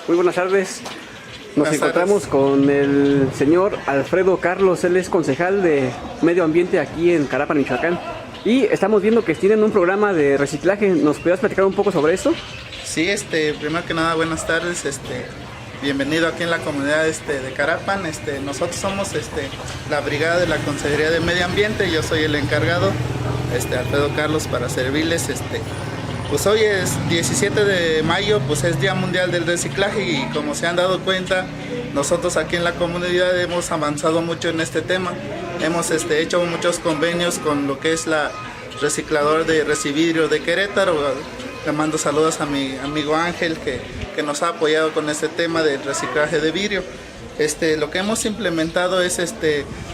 Muy buenas tardes. Nos encontramos con el señor Alfredo Carlos, él es concejal de Medio Ambiente aquí en Carapan, Michoacán. Y estamos viendo que tienen un programa de reciclaje. ¿Nos podrías platicar un poco sobre eso? Sí, primero que nada, buenas tardes. Bienvenido aquí en la comunidad de Carapan. Nosotros somos la brigada de la Consejería de Medio Ambiente. Yo soy el encargado, Alfredo Carlos, para servirles. Pues hoy es 17 de mayo, pues es Día Mundial del Reciclaje y como se han dado cuenta, nosotros aquí en la comunidad hemos avanzado mucho en este tema. Hemos hecho muchos convenios con lo que es la recicladora de Resividrio de Querétaro. Le mando saludos a mi amigo Ángel que nos ha apoyado con este tema del reciclaje de vidrio. Lo que hemos implementado es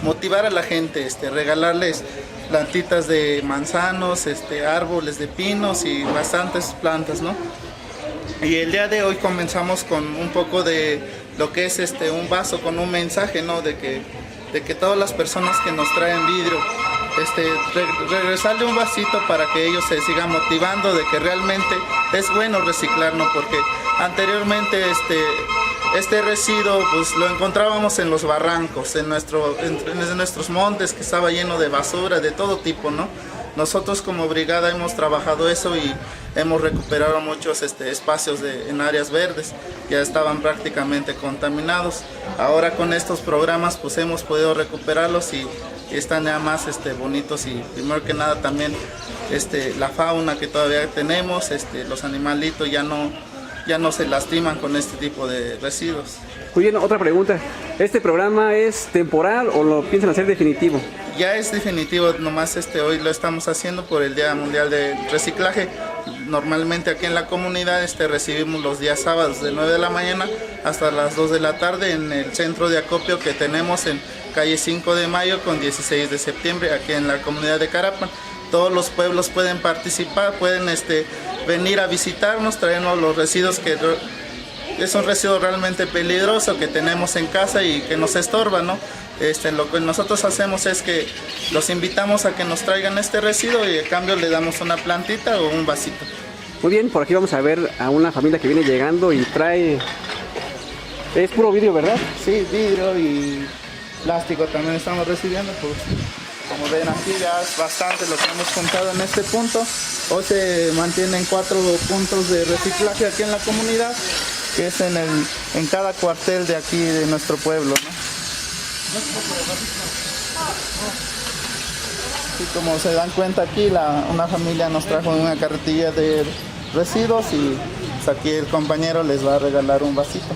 motivar a la gente, regalarles plantitas de manzanos, árboles de pinos y bastantes plantas, ¿no? Y el día de hoy comenzamos con un poco de lo que es un vaso con un mensaje, ¿no? De que todas las personas que nos traen vidrio, regresarle un vasito para que ellos se sigan motivando de que realmente es bueno reciclar, ¿no? Porque anteriormente este residuo pues lo encontrábamos en los barrancos, en nuestros montes, que estaba lleno de basura de todo tipo, ¿no? Nosotros como brigada hemos trabajado eso y hemos recuperado muchos espacios en áreas verdes, ya estaban prácticamente contaminados. Ahora con estos programas pues hemos podido recuperarlos y están ya más bonitos y primero que nada también la fauna que todavía tenemos, los animalitos ya no se lastiman con este tipo de residuos. Muy bien, otra pregunta. ¿Este programa es temporal o lo piensan hacer definitivo? Ya es definitivo, nomás hoy lo estamos haciendo por el Día Mundial de Reciclaje. Normalmente aquí en la comunidad recibimos los días sábados de 9 de la mañana hasta las 2 de la tarde en el centro de acopio que tenemos en calle 5 de Mayo con 16 de septiembre aquí en la comunidad de Carapan. Todos los pueblos pueden participar, pueden venir a visitarnos, traernos los residuos que es un residuo realmente peligroso que tenemos en casa y que nos estorba, ¿no? Lo que nosotros hacemos es que los invitamos a que nos traigan este residuo y a cambio le damos una plantita o un vasito. Muy bien, por aquí vamos a ver a una familia que viene llegando y trae... Es puro vidrio, ¿verdad? Sí, vidrio y plástico también estamos recibiendo. Pues, como ven aquí ya es bastante lo que hemos juntado en este punto. Hoy se mantienen 4 puntos de reciclaje aquí en la comunidad, que es en cada cuartel de aquí de nuestro pueblo, ¿no? Y como se dan cuenta aquí, una familia nos trajo una carretilla de residuos y pues aquí el compañero les va a regalar un vasito.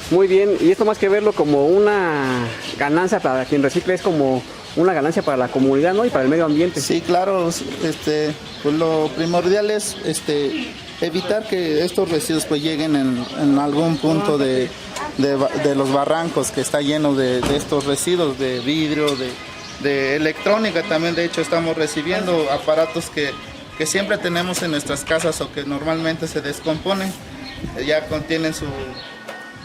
Muy bien, y esto más que verlo como una ganancia para quien recicla, es como una ganancia para la comunidad, ¿no? Y para el medio ambiente. Sí, claro, pues lo primordial es evitar que estos residuos pues lleguen en algún punto de los barrancos que está lleno de estos residuos de vidrio, de electrónica también. De hecho estamos recibiendo aparatos que siempre tenemos en nuestras casas o que normalmente se descomponen, ya contienen su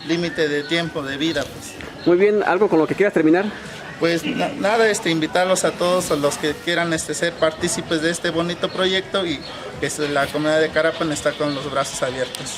límite de tiempo de vida, pues. Muy bien, ¿algo con lo que quieras terminar? Pues nada, invitarlos a todos los que quieran ser partícipes de este bonito proyecto y que la comunidad de Carapan está con los brazos abiertos.